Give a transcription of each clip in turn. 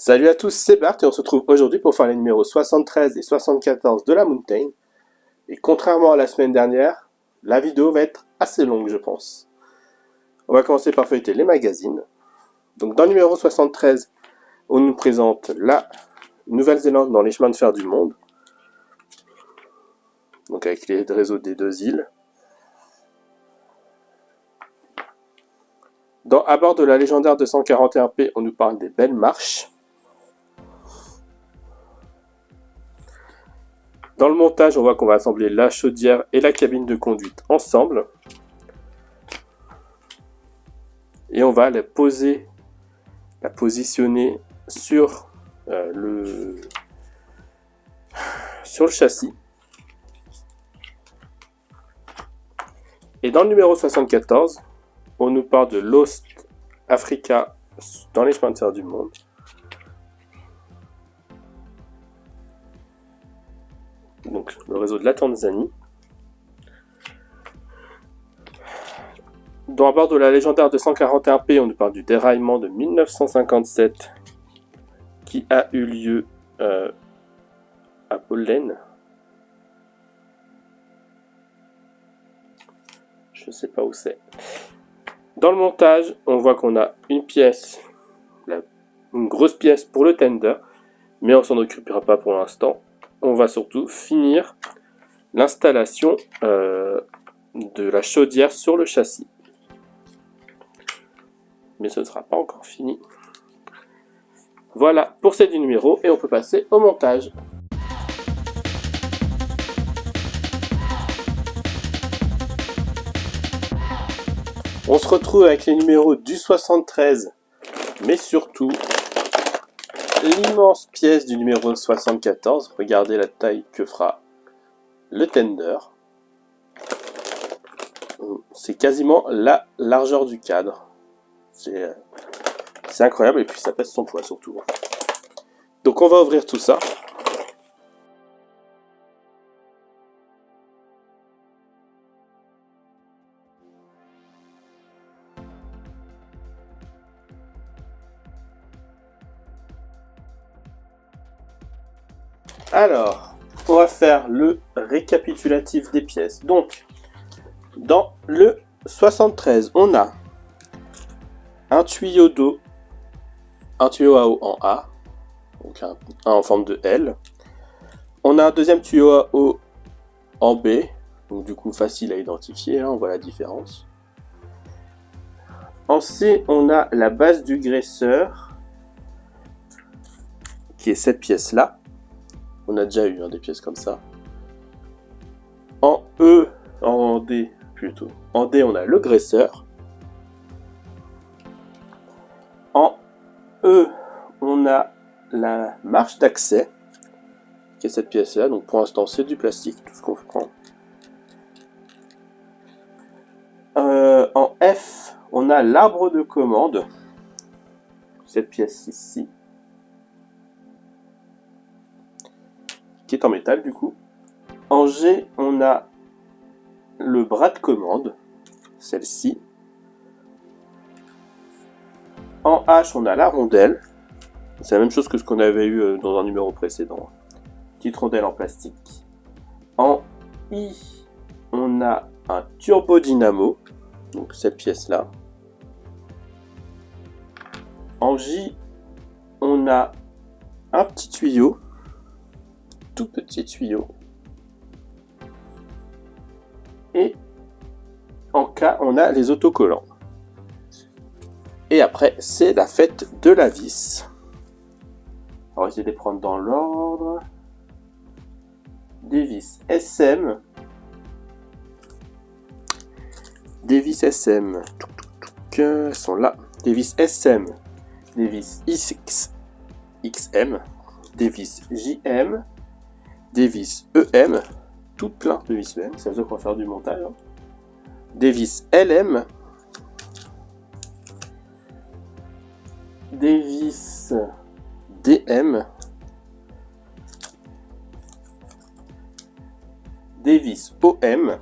Salut à tous, c'est Bart et on se retrouve aujourd'hui pour faire les numéros 73 et 74 de la Mountain. Et contrairement à la semaine dernière, la vidéo va être assez longue je pense. On va commencer par feuilleter les magazines. Donc dans le numéro 73, on nous présente la Nouvelle-Zélande dans les chemins de fer du monde. Donc avec les réseaux des deux îles. Dans À bord de la légendaire 241P, on nous parle des belles marches. Dans le montage, on voit qu'on va assembler la chaudière et la cabine de conduite ensemble. Et on va la positionner sur le châssis. Et dans le numéro 74, on nous parle de Lost Africa dans les chemins de fer du monde. Donc le réseau de la Tanzanie. Dans À bord de la légendaire 241P, on nous parle du déraillement de 1957 qui a eu lieu à Bolène. Je ne sais pas où c'est. Dans le montage, on voit qu'on a une pièce, une grosse pièce pour le tender, mais on s'en occupera pas pour l'instant. On va surtout finir l'installation de la chaudière sur le châssis. Mais ce ne sera pas encore fini. Voilà pour ces 10 numéros et on peut passer au montage. On se retrouve avec les numéros du 73, mais surtout l'immense pièce du numéro 74. Regardez la taille que fera le tender. C'est quasiment la largeur du cadre. C'est incroyable et puis ça pèse son poids surtout. Donc on va ouvrir tout ça. Alors, on va faire le récapitulatif des pièces. Donc, dans le 73, on a un tuyau d'eau, un tuyau à eau en A, donc un en forme de L. On a un deuxième tuyau à eau en B, donc du coup facile à identifier, hein, on voit la différence. En C, on a la base du graisseur, qui est cette pièce-là. On a déjà eu des pièces comme ça. En E, en D plutôt. En D, on a le graisseur. En E, on a la marche d'accès, qui est cette pièce-là. Donc pour l'instant, c'est du plastique, tout ce qu'on prend. En F, on a l'arbre de commande, cette pièce ici, qui est en métal du coup. En G, on a le bras de commande, celle-ci. En H, on a la rondelle. C'est la même chose que ce qu'on avait eu dans un numéro précédent. Petite rondelle en plastique. En I, on a un turbodynamo, donc cette pièce-là. En J, on a un petit tuyau, tout petit tuyau. Et en K, on a les autocollants. Et après, c'est la fête de la vis. On va essayer de les prendre dans l'ordre. Des vis SM. Des vis SM. Elles sont là. Des vis SM. Des vis XM. Des vis JM. Des vis EM. Tout plein de vis EM. C'est ça qu'on va faire du montage. Hein. Des vis LM. Des vis DM, des vis OM,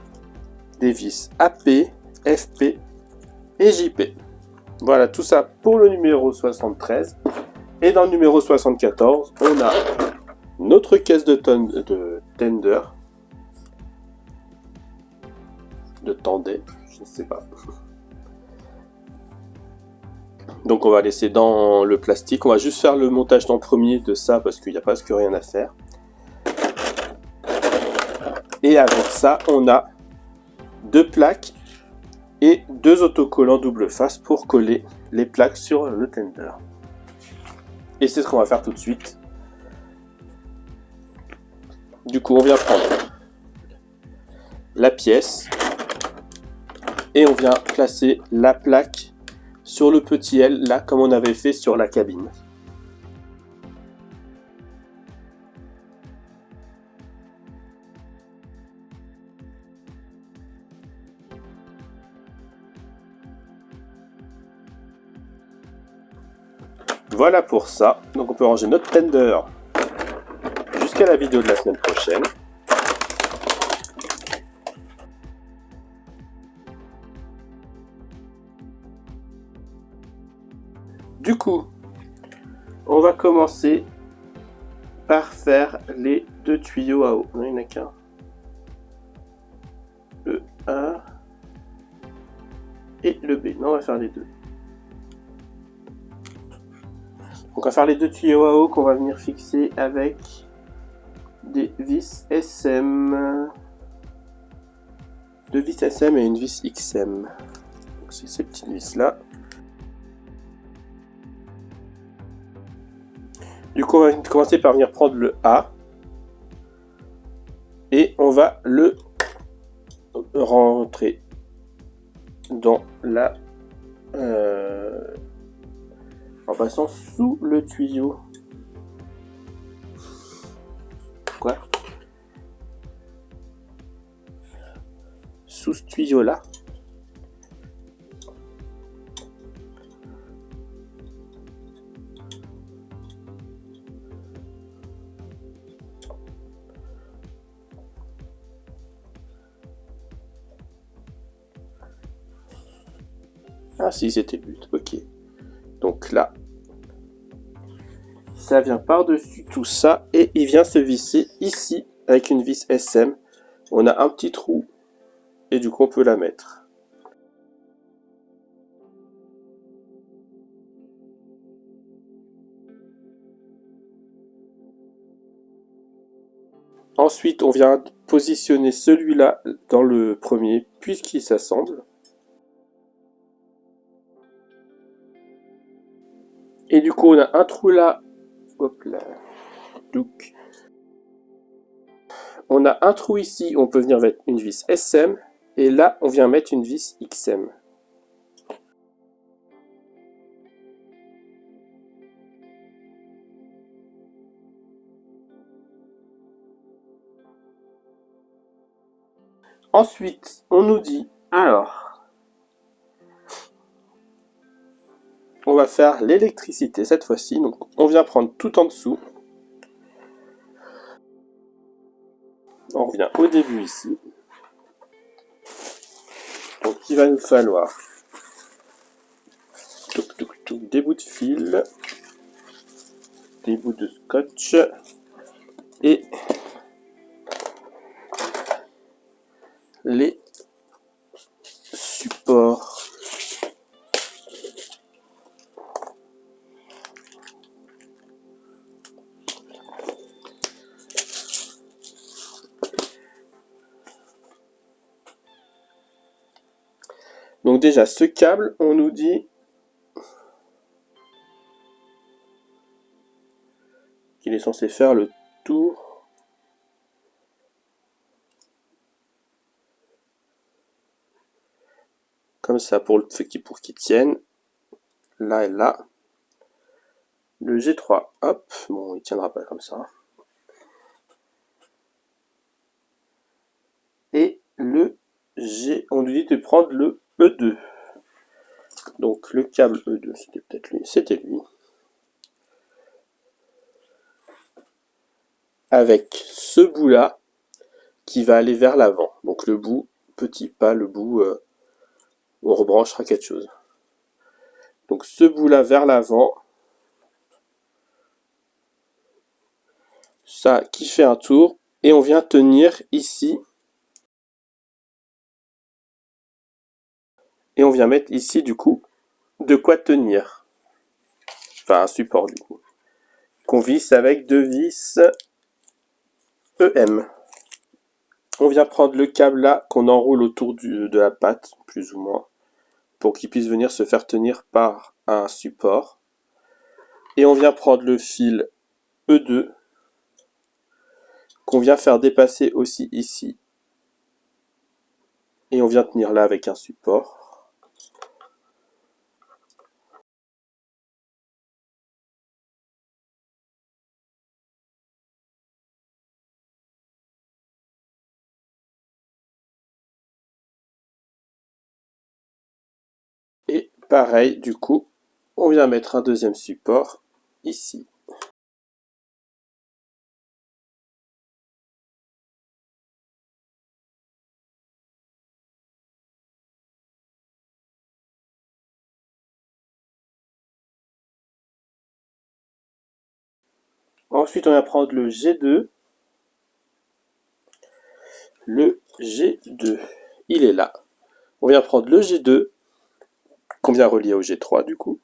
des vis AP, FP et JP. Voilà tout ça pour le numéro 73. Et dans le numéro 74, on a notre caisse de tender, de tendais, je ne sais pas. Donc on va laisser dans le plastique, on va juste faire le montage en premier de ça parce qu'il n'y a presque rien à faire. Et avec ça, on a 2 plaques et 2 autocollants double face pour coller les plaques sur le tender. Et c'est ce qu'on va faire tout de suite. Du coup, on vient prendre la pièce et on vient placer la plaque sur le petit L, là, comme on avait fait sur la cabine. Voilà pour ça. Donc on peut ranger notre tender jusqu'à la vidéo de la semaine prochaine. Du coup, on va commencer par faire les 2 tuyaux à eau. Non, il n'y en a qu'un. Le A et le B. Non, on va faire les deux. Donc on va faire les 2 tuyaux à eau qu'on va venir fixer avec des vis SM. 2 vis SM et une vis XM. C'est ces petites vis là. Du coup, on va commencer par venir prendre le A et on va le rentrer dans la en passant sous le tuyau. Quoi? Sous ce tuyau là. Ah si, c'était le but, ok. Donc là, ça vient par-dessus tout ça et il vient se visser ici avec une vis SM. On a un petit trou et du coup on peut la mettre. Ensuite, on vient positionner celui-là dans le premier puisqu'il s'assemble. Et du coup, on a un trou là. Hop là. Donc, on a un trou ici, on peut venir mettre une vis SM. Et là, on vient mettre une vis XM. Ensuite, on nous dit, alors, on va faire l'électricité cette fois-ci. Donc, on vient prendre tout en dessous. On revient au début ici. Donc, il va nous falloir des bouts de fil, des bouts de scotch et les supports. Donc déjà, ce câble, on nous dit qu'il est censé faire le tour comme ça pour qu'il tienne là et là. Le G3, hop, bon, il tiendra pas comme ça. Et le G, on nous dit de prendre le E2. Donc le câble E2, c'était peut-être lui, c'était lui. Avec ce bout là qui va aller vers l'avant. Donc le bout petit, pas le bout où on rebranchera quelque chose. Donc ce bout là vers l'avant, ça qui fait un tour, et on vient tenir ici, et on vient mettre ici du coup de quoi tenir, enfin un support du coup, qu'on visse avec 2 vis EM. On vient prendre le câble là qu'on enroule autour de la patte, plus ou moins, pour qu'il puisse venir se faire tenir par un support. Et on vient prendre le fil E2 qu'on vient faire dépasser aussi ici. Et on vient tenir là avec un support. Et pareil, du coup, on vient mettre un deuxième support ici. Ensuite, on va prendre le G2. Le G2, il est là. On vient prendre le G2, qu'on vient relier au G3 du coup,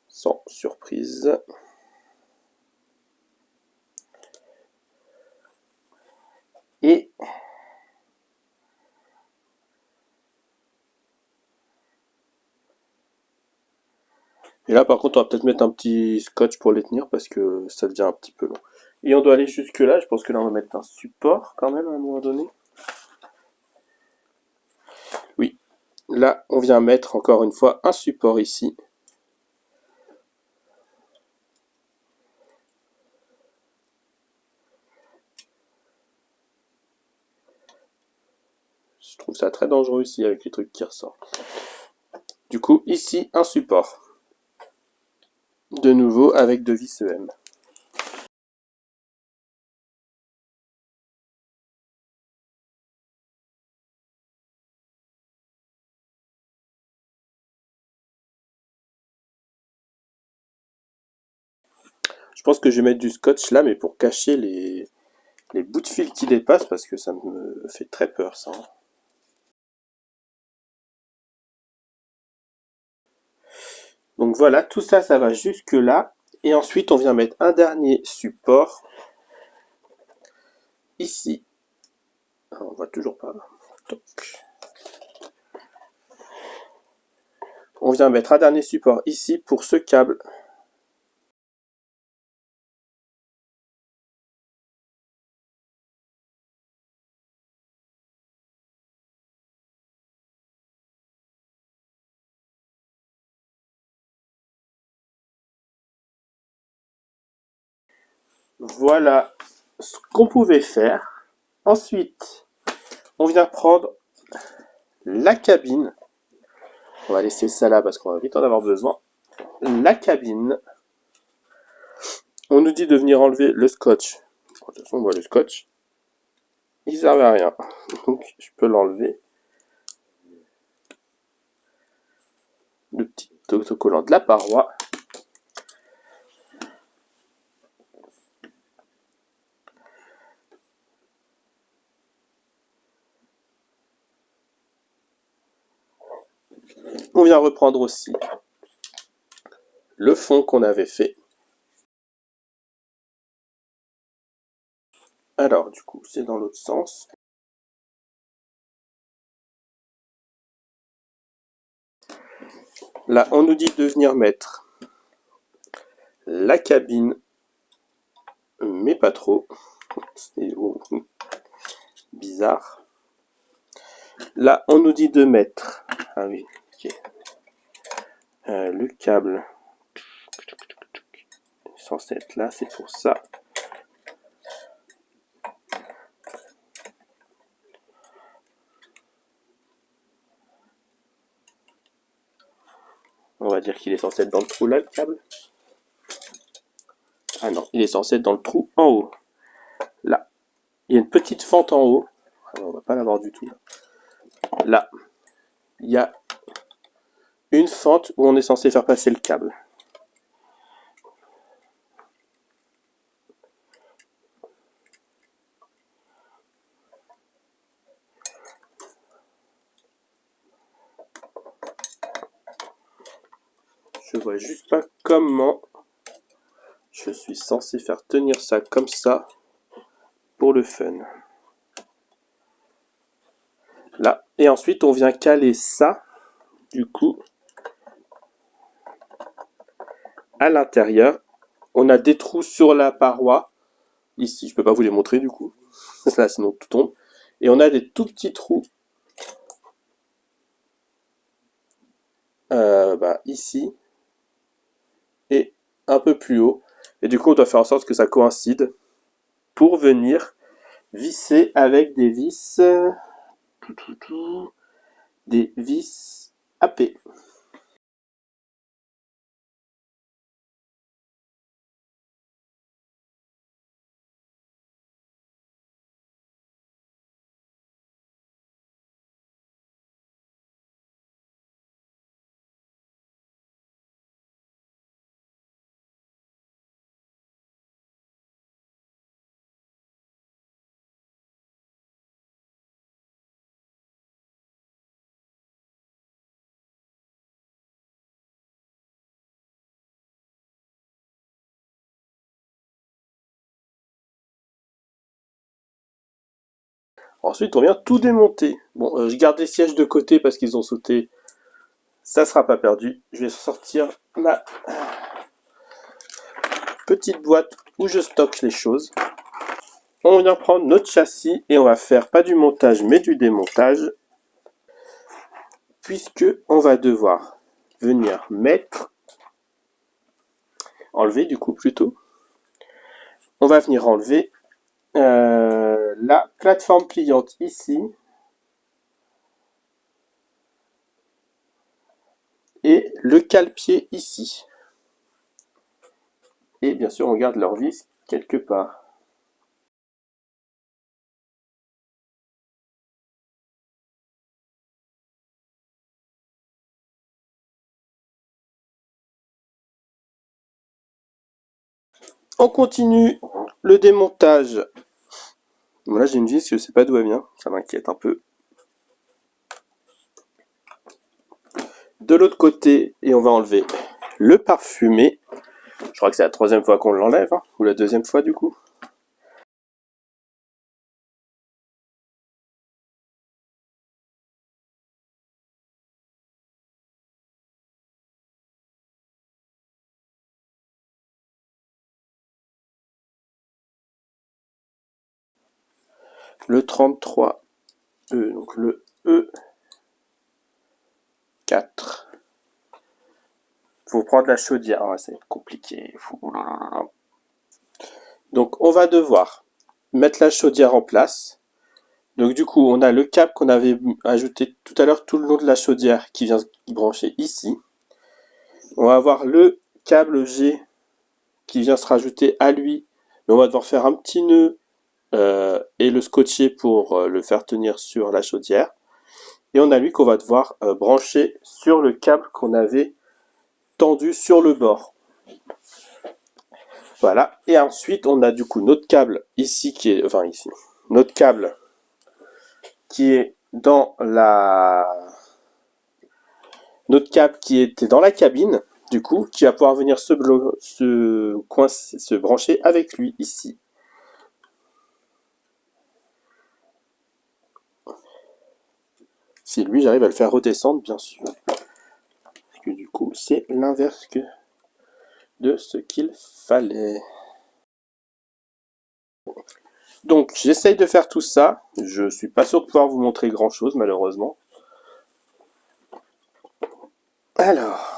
sans surprise. Et là par contre on va peut-être mettre un petit scotch pour les tenir parce que ça devient un petit peu long. Et on doit aller jusque là, je pense que là on va mettre un support quand même à un moment donné. Oui, là on vient mettre encore une fois un support ici. Je trouve ça très dangereux ici avec les trucs qui ressortent. Du coup ici un support. De nouveau avec 2 vis EM. Je pense que je vais mettre du scotch là, mais pour cacher les bouts de fil qui dépassent, parce que ça me fait très peur ça. Donc voilà, tout ça, ça va jusque là. Et ensuite, on vient mettre un dernier support ici. Alors, on voit toujours pas. Toc. On vient mettre un dernier support ici pour ce câble. Voilà ce qu'on pouvait faire. Ensuite, on vient prendre la cabine. On va laisser ça là parce qu'on va vite en avoir besoin. La cabine. On nous dit de venir enlever le scotch. De toute façon, on voit le scotch. Il ne servait à rien. Donc, je peux l'enlever. Le petit autocollant de la paroi. On vient reprendre aussi le fond qu'on avait fait. Alors, du coup, c'est dans l'autre sens. Là, on nous dit de venir mettre la cabine, mais pas trop. C'est bizarre. Là, on nous dit de mettre... Ah oui, ok. Le câble est censé être là, c'est pour ça. On va dire qu'il est censé être dans le trou là, le câble. Ah non, il est censé être dans le trou en haut. Là. Il y a une petite fente en haut. Alors, on va pas l'avoir du tout. Là. Il y a une fente où on est censé faire passer le câble. Je vois juste pas comment je suis censé faire tenir ça comme ça pour le fun. Là. Et ensuite, on vient caler ça, du coup, à l'intérieur. On a des trous sur la paroi. Ici, je peux pas vous les montrer, du coup. Là, sinon tout tombe. Et on a des tout petits trous. Ici. Et un peu plus haut. Et du coup, on doit faire en sorte que ça coïncide pour venir visser avec des vis. Des vis AP. Ensuite, on vient tout démonter. Bon, je garde les sièges de côté parce qu'ils ont sauté. Ça sera pas perdu. Je vais sortir ma petite boîte où je stocke les choses. On vient prendre notre châssis et on va faire pas du montage mais du démontage. Puisque on va devoir venir enlever du coup plutôt. On va venir enlever la plateforme pliante ici. Et le cale-pied ici. Et bien sûr, on garde leur vis quelque part. On continue le démontage. Bon, là, j'ai une vis, je sais pas d'où elle vient. Ça m'inquiète un peu. De l'autre côté, et on va enlever le parfumé. Je crois que c'est la troisième fois qu'on l'enlève, hein, ou la deuxième fois du coup. Le 33 donc le E4. Faut prendre la chaudière, hein, c'est compliqué. Donc on va devoir mettre la chaudière en place. Donc du coup, on a le câble qu'on avait ajouté tout à l'heure tout le long de la chaudière qui vient se brancher ici. On va avoir le câble G qui vient se rajouter à lui. Mais on va devoir faire un petit nœud et le scotcher pour le faire tenir sur la chaudière. Et on a lui qu'on va devoir brancher sur le câble qu'on avait tendu sur le bord. Voilà. Et ensuite, on a du coup notre câble ici qui est, enfin ici, notre câble qui est dans notre câble qui était dans la cabine, du coup, qui va pouvoir venir se brancher avec lui ici. Si lui, j'arrive à le faire redescendre, bien sûr. Parce que du coup, c'est l'inverse de ce qu'il fallait. Donc, j'essaye de faire tout ça. Je suis pas sûr de pouvoir vous montrer grand chose, malheureusement. Alors.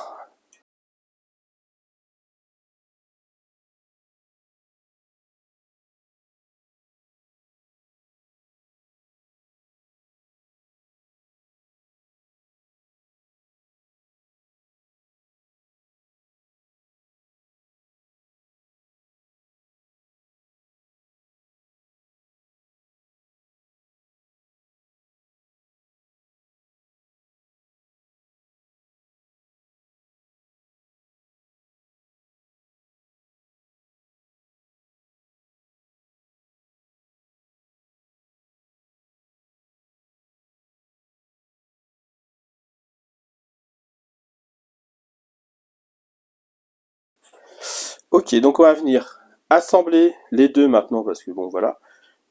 Ok, donc on va venir assembler les deux maintenant, parce que bon voilà,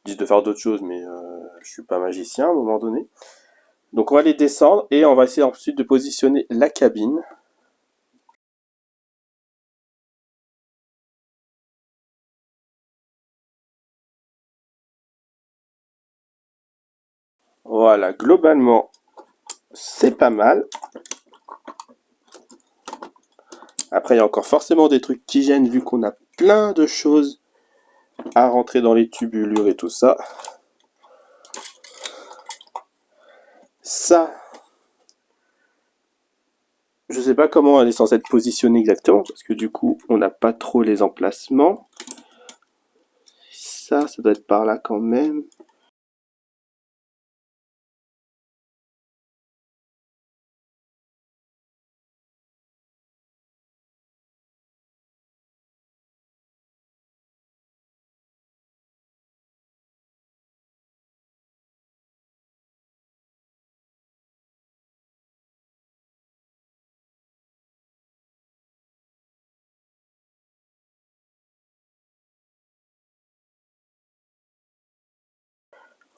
ils disent de faire d'autres choses, mais je suis pas magicien à un moment donné. Donc on va les descendre et on va essayer ensuite de positionner la cabine. Voilà, globalement, c'est pas mal. Après, il y a encore forcément des trucs qui gênent vu qu'on a plein de choses à rentrer dans les tubulures et tout ça. Ça, je sais pas comment elle est censée être positionnée exactement, parce que du coup, on n'a pas trop les emplacements. Ça doit être par là quand même.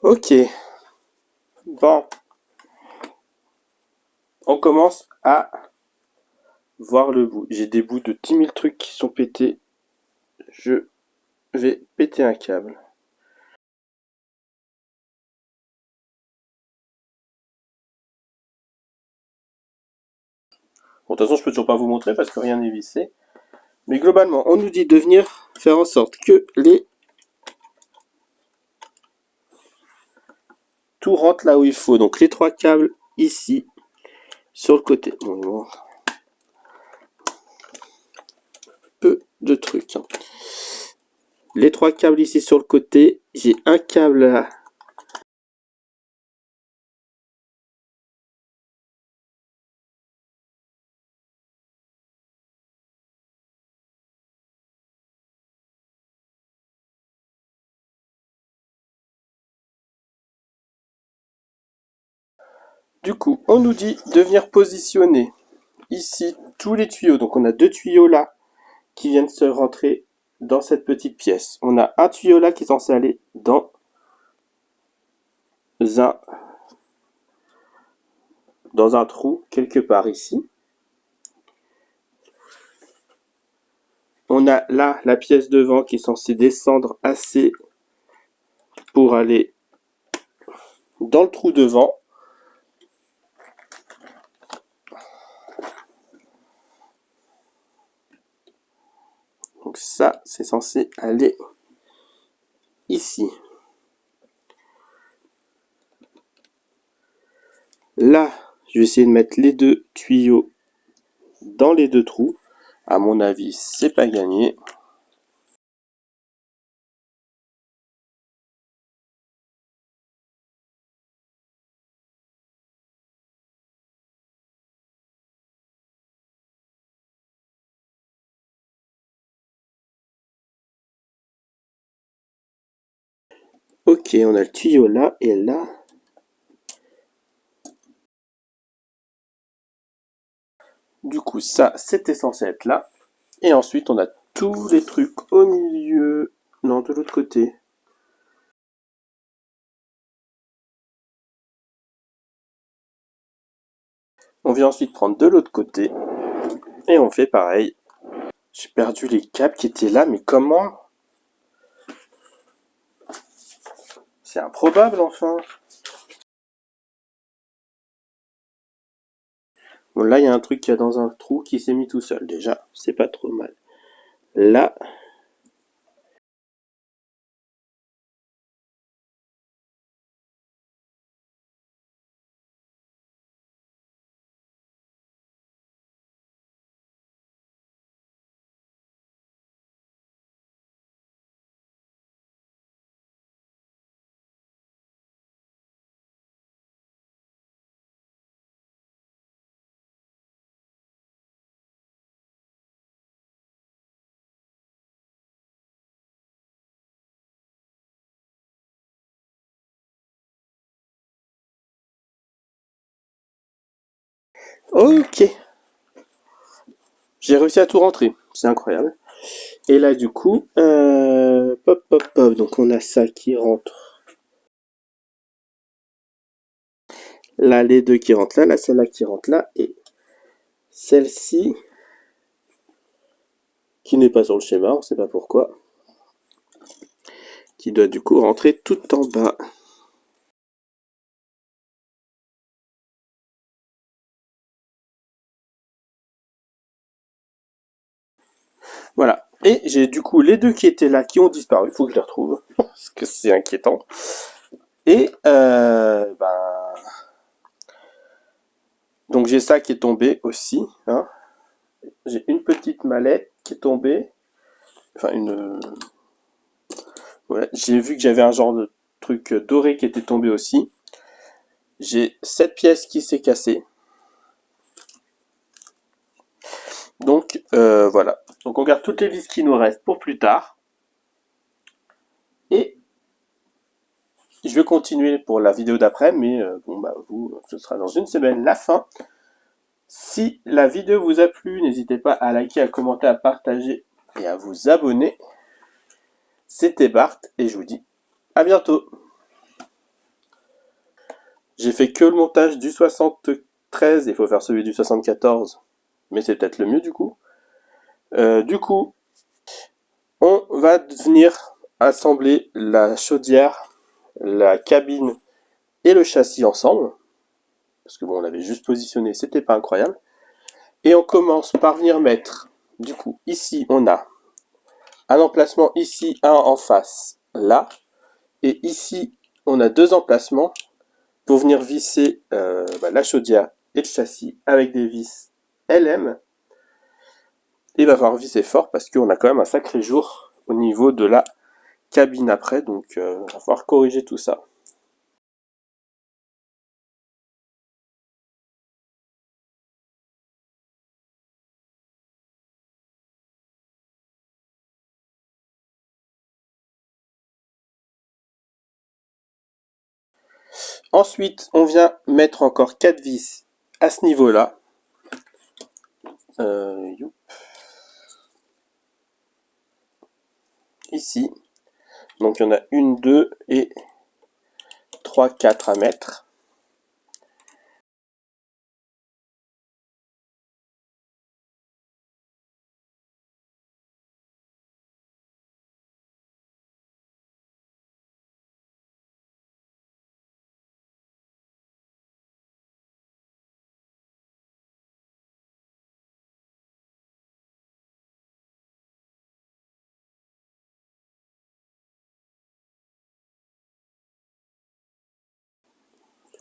Ok, bon, on commence à voir le bout. J'ai des bouts de 10 000 trucs qui sont pétés. Je vais péter un câble. Bon, de toute façon, je peux toujours pas vous montrer parce que rien n'est vissé. Mais globalement, on nous dit de venir faire en sorte que tout rentre là où il faut. Donc les trois câbles ici, sur le côté. Bon, peu de trucs. Les trois câbles ici sur le côté. J'ai un câble là. Du coup, on nous dit de venir positionner ici tous les tuyaux. Donc on a deux tuyaux là qui viennent se rentrer dans cette petite pièce. On a un tuyau là qui est censé aller un, dans un trou quelque part ici. On a là la pièce devant qui est censée descendre assez pour aller dans le trou devant. Donc ça, c'est censé aller ici. Là, je vais essayer de mettre les deux tuyaux dans les deux trous. À mon avis, c'est pas gagné. Ok, on a le tuyau là et là. Du coup, ça, c'était censé être là. Et ensuite, on a tous les trucs au milieu. Non, de l'autre côté. On vient ensuite prendre de l'autre côté. Et on fait pareil. J'ai perdu les câbles qui étaient là, mais comment? C'est improbable, enfin. Bon, là, il y a un truc qui est dans un trou qui s'est mis tout seul. Déjà, c'est pas trop mal. Là, ok. J'ai réussi à tout rentrer. C'est incroyable. Et là, du coup, pop, pop, pop. Donc, on a ça qui rentre. Là, les deux qui rentrent là, celle-là qui rentre là, et celle-ci, qui n'est pas sur le schéma, on ne sait pas pourquoi, qui doit du coup rentrer tout en bas. Voilà. Et j'ai du coup les deux qui étaient là, qui ont disparu. Il faut que je les retrouve, parce que c'est inquiétant. Et donc j'ai ça qui est tombé aussi. Hein. J'ai une petite mallette qui est tombée. Enfin une. Voilà. J'ai vu que j'avais un genre de truc doré qui était tombé aussi. J'ai cette pièce qui s'est cassée. Donc voilà. Donc on garde toutes les vis qui nous restent pour plus tard. Et je vais continuer pour la vidéo d'après, mais bon bah vous, ce sera dans une semaine la fin. Si la vidéo vous a plu, n'hésitez pas à liker, à commenter, à partager et à vous abonner. C'était Bart et je vous dis à bientôt. J'ai fait que le montage du 73, il faut faire celui du 74, mais c'est peut-être le mieux du coup. On va venir assembler la chaudière, la cabine et le châssis ensemble. Parce que bon, on l'avait juste positionné, c'était pas incroyable. Et on commence par venir mettre, du coup, ici on a un emplacement ici, un en face, là. Et ici, on a deux emplacements pour venir visser la chaudière et le châssis avec des vis LM. Il va falloir visser fort parce qu'on a quand même un sacré jour au niveau de la cabine après. Donc il va falloir corriger tout ça. Ensuite, on vient mettre encore 4 vis à ce niveau-là. Ici. Donc il y en a une, deux et 3, 4 à mettre.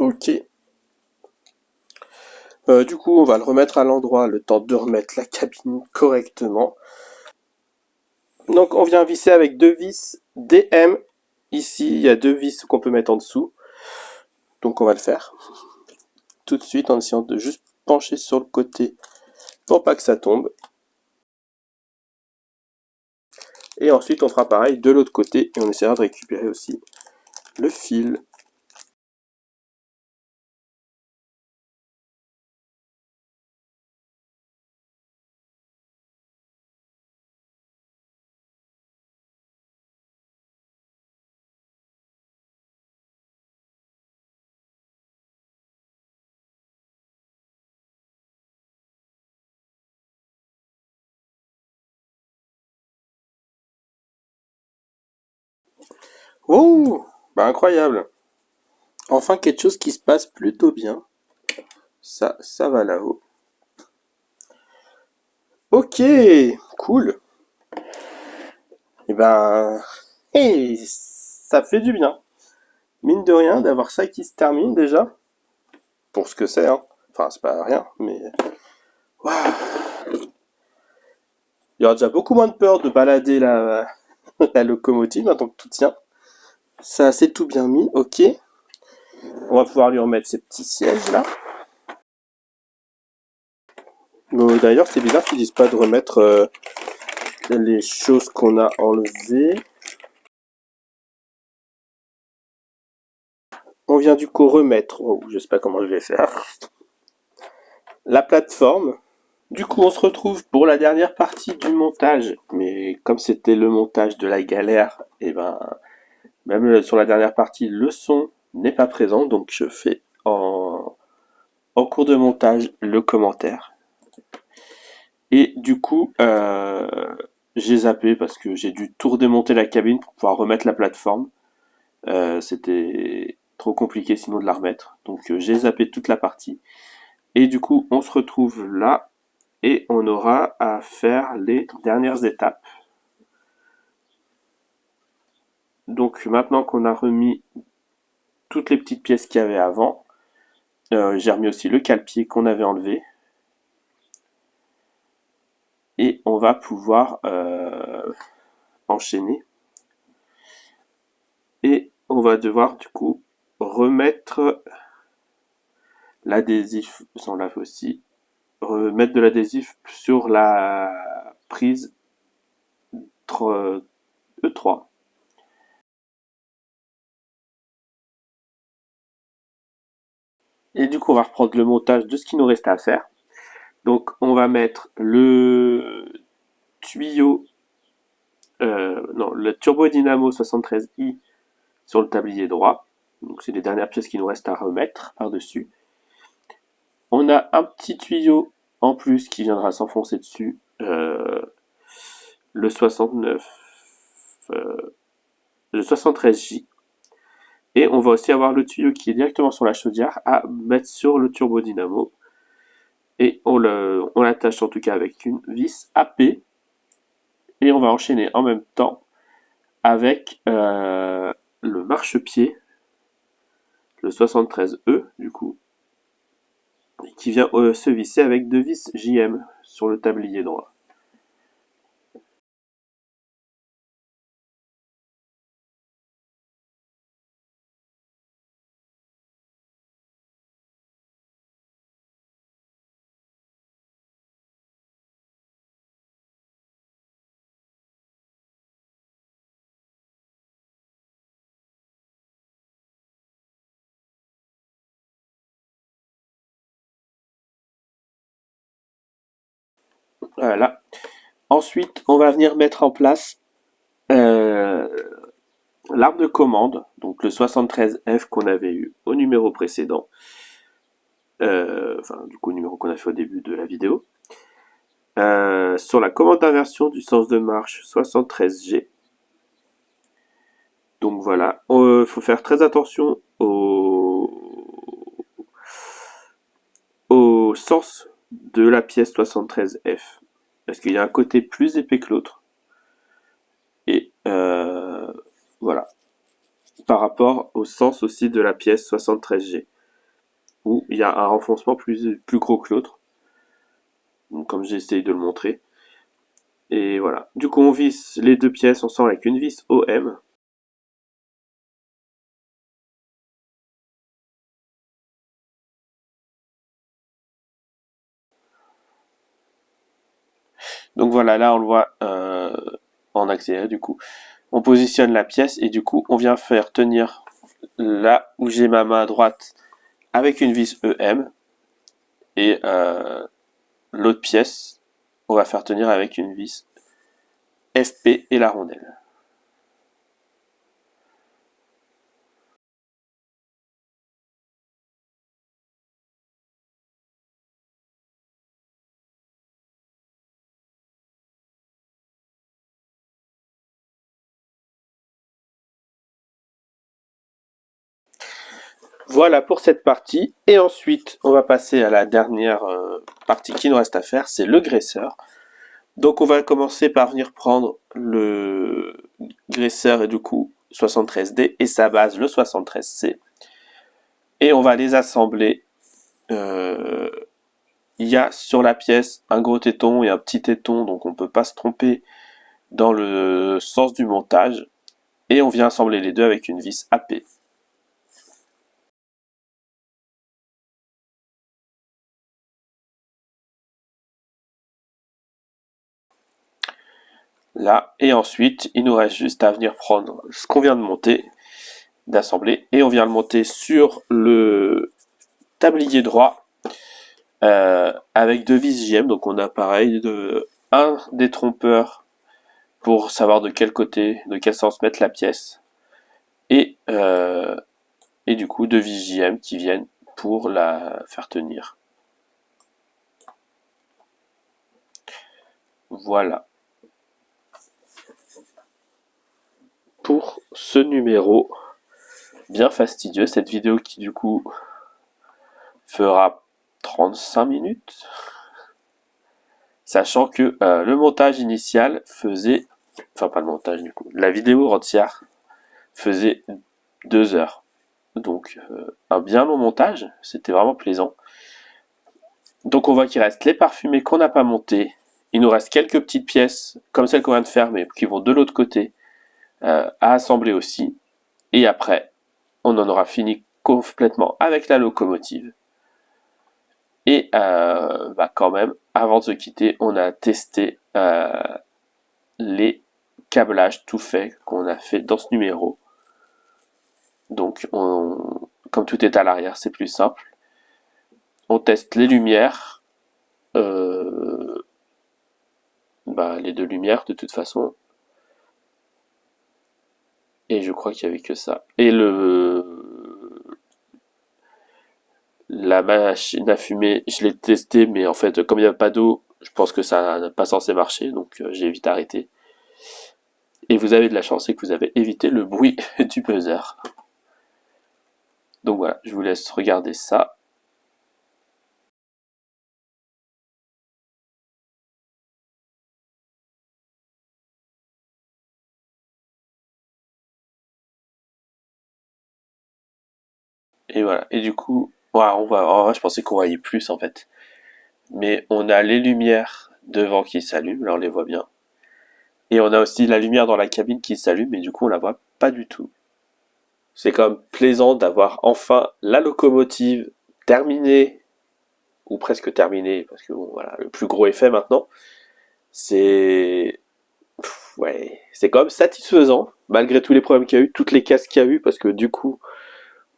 Ok. Du coup, on va le remettre à l'endroit, le temps de remettre la cabine correctement. Donc, on vient visser avec deux vis DM. Ici, il y a deux vis qu'on peut mettre en dessous. Donc, on va le faire tout de suite en essayant de juste pencher sur le côté pour pas que ça tombe. Et ensuite, on fera pareil de l'autre côté et on essaiera de récupérer aussi le fil. Oh, bah incroyable. Enfin quelque chose qui se passe plutôt bien. Ça va là-haut. Ok, cool. Et ben, hey, ça fait du bien. Mine de rien, d'avoir ça qui se termine déjà. Pour ce que c'est, hein. Enfin, c'est pas rien, mais... Waouh. Il y aura déjà beaucoup moins de peur de balader la locomotive, maintenant que tout tient. Ça, c'est tout bien mis, ok. On va pouvoir lui remettre ses petits sièges, là. Bon, d'ailleurs, c'est bizarre qu'ils disent pas de remettre les choses qu'on a enlevées. On vient du coup remettre, oh, je sais pas comment je vais faire, la plateforme Du coup, on se retrouve pour la dernière partie du montage. Mais comme c'était le montage de la galère, et ben, même sur la dernière partie, le son n'est pas présent. Donc, je fais en cours de montage le commentaire. Et du coup, j'ai zappé parce que j'ai dû tout redémonter la cabine pour pouvoir remettre la plateforme. C'était trop compliqué sinon de la remettre. Donc, j'ai zappé toute la partie. Et du coup, on se retrouve là. Et on aura à faire les dernières étapes. Donc maintenant qu'on a remis toutes les petites pièces qu'il y avait avant, j'ai remis aussi le cale-pied qu'on avait enlevé. Et on va pouvoir enchaîner. Et on va devoir du coup remettre l'adhésif, on l'a fait aussi, remettre de l'adhésif sur la prise E3. Et du coup, on va reprendre le montage de ce qui nous reste à faire. Donc, on va mettre le tuyau, non, le turbo dynamo 73i sur le tablier droit. Donc, c'est les dernières pièces qui nous restent à remettre par-dessus. On a un petit tuyau en plus qui viendra s'enfoncer dessus, le 69, le 73J. Et on va aussi avoir le tuyau qui est directement sur la chaudière à mettre sur le turbo dynamo. Et on l'attache en tout cas avec une vis AP. Et on va enchaîner en même temps avec le marchepied, le 73E du coup, qui vient se visser avec deux vis JM sur le tablier droit. Voilà. Ensuite, on va venir mettre en place l'arbre de commande, donc le 73F qu'on avait eu au numéro précédent, enfin du coup au numéro qu'on a fait au début de la vidéo, sur la commande d'inversion du sens de marche 73G. Donc voilà, il faut faire très attention au sens de la pièce 73F, parce qu'il y a un côté plus épais que l'autre. Et voilà, par rapport au sens aussi de la pièce 73G, où il y a un renfoncement plus gros que l'autre, comme j'ai essayé de le montrer. Et voilà, du coup on visse les deux pièces ensemble avec une vis OM. Donc voilà, là on le voit en accéléré du coup. On positionne la pièce et du coup on vient faire tenir là où j'ai ma main à droite avec une vis EM et l'autre pièce on va faire tenir avec une vis FP et la rondelle. Voilà pour cette partie et ensuite on va passer à la dernière partie qui nous reste à faire, c'est le graisseur. Donc on va commencer par venir prendre le graisseur et du coup 73D et sa base le 73C et on va les assembler. Il y a sur la pièce un gros téton et un petit téton, donc on ne peut pas se tromper dans le sens du montage et on vient assembler les deux avec une vis AP. Là, et ensuite il nous reste juste à venir prendre ce qu'on vient de monter, d'assembler, et on vient le monter sur le tablier droit avec deux vis JM, donc on a pareil un détrompeur pour savoir de quel côté, de quel sens mettre la pièce, et du coup deux vis JM qui viennent pour la faire tenir. Voilà pour ce numéro bien fastidieux, cette vidéo qui du coup fera 35 minutes, sachant que le montage initial faisait, enfin pas le montage du coup, la vidéo entière faisait 2 heures, donc un bien long montage, c'était vraiment plaisant. Donc on voit qu'il reste les parfumés qu'on n'a pas montés, il nous reste quelques petites pièces comme celles qu'on vient de faire mais qui vont de l'autre côté à assembler aussi, et après on en aura fini complètement avec la locomotive. Et quand même, avant de se quitter, on a testé les câblages tout faits qu'on a fait dans ce numéro. Donc, comme tout est à l'arrière, c'est plus simple. On teste les lumières, les deux lumières de toute façon. Et je crois qu'il n'y avait que ça. Et la machine à fumer, je l'ai testé, mais en fait, comme il n'y a pas d'eau, je pense que ça n'a pas censé marcher, donc j'ai vite arrêté. Et vous avez de la chance, c'est que vous avez évité le bruit du buzzer. Donc voilà, je vous laisse regarder ça. Et voilà, et du coup, je pensais qu'on voyait plus en fait. Mais on a les lumières devant qui s'allument, là on les voit bien. Et on a aussi la lumière dans la cabine qui s'allume, mais du coup on la voit pas du tout. C'est quand même plaisant d'avoir enfin la locomotive terminée, ou presque terminée, parce que bon voilà, le plus gros effet maintenant, c'est c'est quand même satisfaisant, malgré tous les problèmes qu'il y a eu, toutes les casses qu'il y a eu, parce que du coup,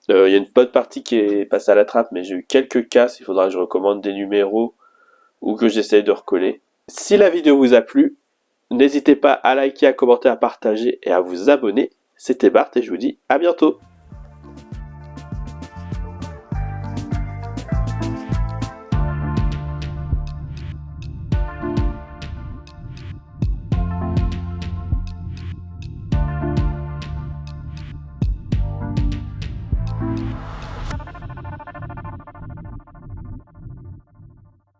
il y a une bonne partie qui est passée à la trappe, mais j'ai eu quelques casses, il faudra que je recommande des numéros, ou que j'essaye de recoller. Si la vidéo vous a plu, n'hésitez pas à liker, à commenter, à partager et à vous abonner. C'était Bart et je vous dis à bientôt.